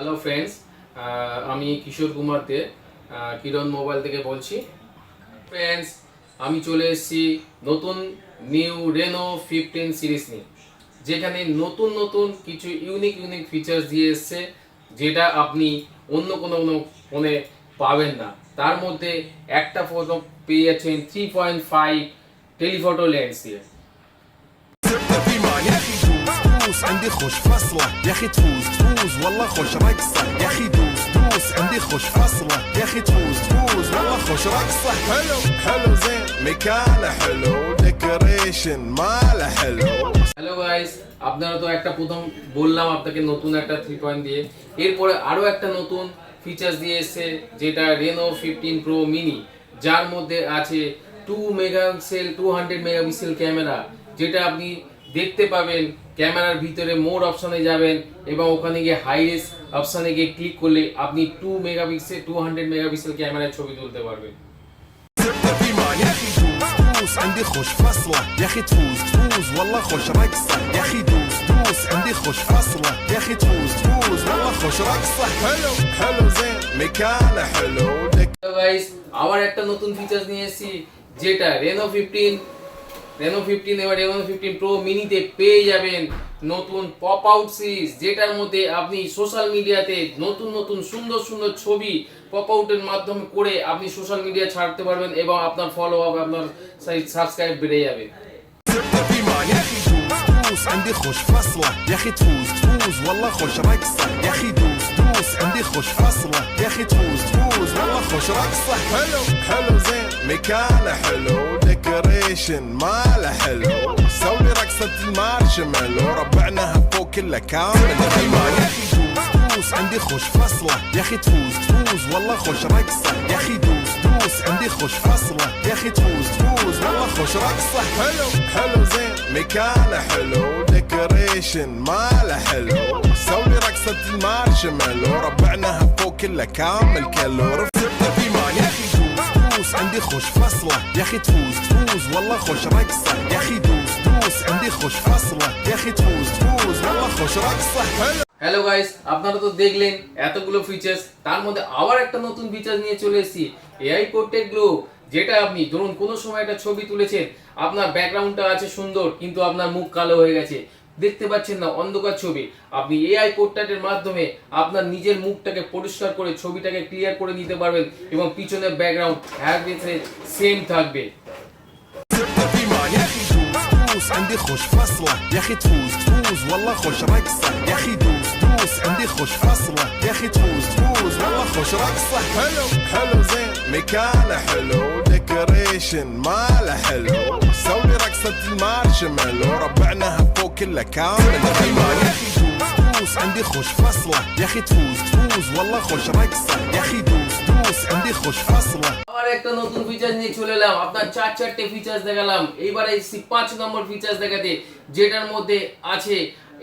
Hello friends, আমি কিশোর কুমার দে কিরণ mobile থেকে বলছি। ফ্রেন্ডস, আমি চলে এসেছি নতুন নিউ রেনো 15 সিরিজ নিয়ে, যেখানে নতুন নতুন কিছু ইউনিক ফিচার্স দিয়ে এসছে, যেটা আপনি অন্য কোনো ফোনে পাবেন না। তার মধ্যে একটা ফোন পেয়ে যাচ্ছেন 3.5 টেলিফটো লেন্স দিয়ে। عندي خوش فصلة يا اخي تفوز والله خوش رقصة يا اخي دوس عندي خوش فصلة يا اخي تفوز والله خوش رقصة حلو زين مكانه حلو ديكوريشن ماله حلو। হ্যালো গাইস, আপনারা তো একটা প্রথম বললাম আপনাকে নতুন একটা 3 পয়েন্ট দিয়ে, এরপরে আরো একটা নতুন ফিচার্স দিয়ে এসেছে, যেটা রেনো 15 প্রো মিনি, যার মধ্যে আছে 2 মেগাপিক্সেল 200 মেগাপিক্সেল ক্যামেরা, যেটা আপনি দেখতে পাবেন। ক্যামেরার ভিতরে মোড অপশনে যাবেন এবং ওখানে গিয়ে হাই রেস অপশনে গিয়ে ক্লিক করলে আপনি 200 মেগাপিক্সেল ক্যামেরায় ছবি তুলতে পারবেন। عندي خوش فصلة يا اخي تفوز والله خوش رقصة يا اخي دوس عندي خوش فصلة يا اخي تفوز والله خوش رقصة حلو زين مكانه حلو। গাইস, আবার একটা নতুন ফিচার্স নিয়ে এসেছি, যেটা রেনো 15 এবার রেনো 15 প্রো মিনিতে পেয়ে যাবেন নতুন পপ আউট সিরিজ, যেটার মধ্যে আপনি সোশ্যাল মিডিয়াতে নতুন সুন্দর ছবি পপ আউটের মাধ্যমে করে আপনি সোশ্যাল মিডিয়া ছাড়তে পারবেন এবং আপনার ফলো আপ, আপনার সাবস্ক্রাইব বেড়ে যাবে। عندي خوش فصلة يا اخي تفوز والله خوش رقصة يا اخي دوس عندي خوش فصلة يا اخي تفوز والله خوش رقصة حلو زين مكانه حلو ديكوريشن ماله حلو سوي رقصة المارشميلو ربعناها فوق كله كامل يا اخي دوس عندي خوش فصلة يا اخي تفوز والله خوش رقصة يا اخي دوس عندي خوش فصلة يا اخي تفوز والله خوش رقصة حلو زين مكانه حلو ديكوريشن ماله حلو سوي رقصة المارشميلو ربعناها فوق كله كامل كيلو يا اخي دوس عندي خوش فصلة يا اخي تفوز والله خوش رقصة يا اخي دوس عندي خوش فصلة يا اخي تفوز والله خوش رقصة হ্যালো গাইস, আপনারা তো দেখলেন এতগুলো ফিচার্স, তার মধ্যে আবার একটা নতুন ফিচার নিয়ে চলে এসেছি, এআই পোর্ট্রেট গ্লো। যেটা আপনি ধরুন কোনো সময় একটা ছবি তুলেছেন, আপনার ব্যাকগ্রাউন্ডটা আছে সুন্দর কিন্তু আপনার মুখ কালো হয়ে গেছে, দেখতে পাচ্ছেন না, অন্ধকার ছবি, আপনি এআই পোর্ট্রেটের মাধ্যমে আপনার নিজের মুখটাকে পরিষ্কার করে ছবিটাকে ক্লিয়ার করে নিতে পারবেন এবং পিছনের ব্যাকগ্রাউন্ড একদম সেম থাকবে। عندي خوش فصلة يا اخي تفوز والله خوش رقصة يا اخي دوس عندي خوش فصلة يا اخي تفوز والله خوش رقصة حلو زين مكانه حلو ديكوريشن ماله حلو سوي رقصة المارشميلو ربعناها فوق كله كامل يا اخي دوس عندي خوش فصلة يا اخي تفوز والله خوش رقصة يا اخي دوس عندي خوش فصلة। আর একটা নতুন ফিচার নিয়ে চলে এলাম, আপনার চারটে ফিচার্স দেখালাম, এইবারে 5 নম্বর ফিচার্স দেখাতে, যেটার মধ্যে আছে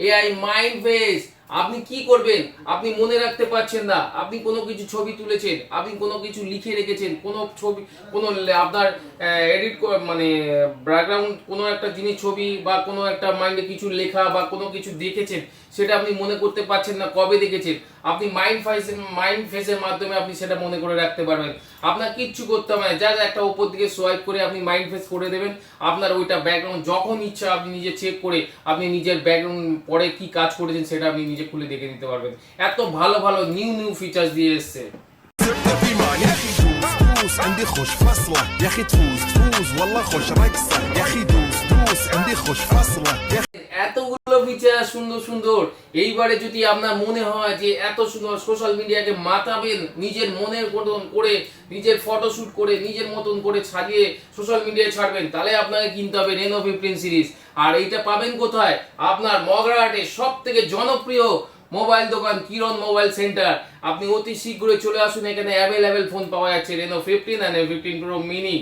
এআই মাইন্ড ফেস। আপনি কি করবেন, আপনি মনে রাখতে পারছেন না, আপনি কোনো কিছু ছবি তুলেছেন, আপনি কোনো কিছু লিখে রেখেছেন, কোনো ছবি কোনো আপনার এডিট মানে ব্যাকগ্রাউন্ড কোনো একটা জিনিস ছবি বা কোনো একটা মাইন্ডে কিছু লেখা বা কোনো কিছু দেখেছেন, সেটা আপনি মনে করতে পারছেন না কবে দেখেছেন, আপনি মাইন্ড ফেসের মাধ্যমে আপনি সেটা মনে করে রাখতে পারবেন। আপনার কিচ্ছু করতে হবে না, যা একটা উপর দিকে সোয়াইপ করে আপনি মাইন্ড ফেস করে দেবেন, আপনার ওইটা ব্যাকগ্রাউন্ড যখন ইচ্ছা আপনি নিজে চেক করে আপনি নিজের ব্যাকগ্রাউন্ড পরে কি কাজ করেছেন সেটা আপনি নিজে খুলে দেখে নিতে পারবেন। এত ভালো নিউ ফিচার্স দিয়ে এসছে। عندي خوش فصلة يا اخي تفوز والله خوش رقصة يا اخي دوس عندي خوش ফসলা এতগুলো ফিচার সুন্দর, এইবারে যদি আপনার মনে হয় যে এত সুন্দর সোশ্যাল মিডিয়াকে মাতাবেন, নিজের মনের মতন করে নিজের ফটোশুট করে নিজের মতন করে সাজিয়ে সোশ্যাল মিডিয়ায় ছাড়বেন, তাহলে আপনাকে কিনতে হবে রেনো 15 সিরিজ। আর এইটা পাবেন কোথায়? আপনার মগরাহাটের সবথেকে জনপ্রিয় মোবাইল দোকান কিরণ মোবাইল সেন্টার। আপনি অতি শীঘ্রই চলে আসুন, এখানে অ্যাভেলেবেল ফোন পাওয়া যাচ্ছে রেনো 15 আর 15 প্রো মিনি।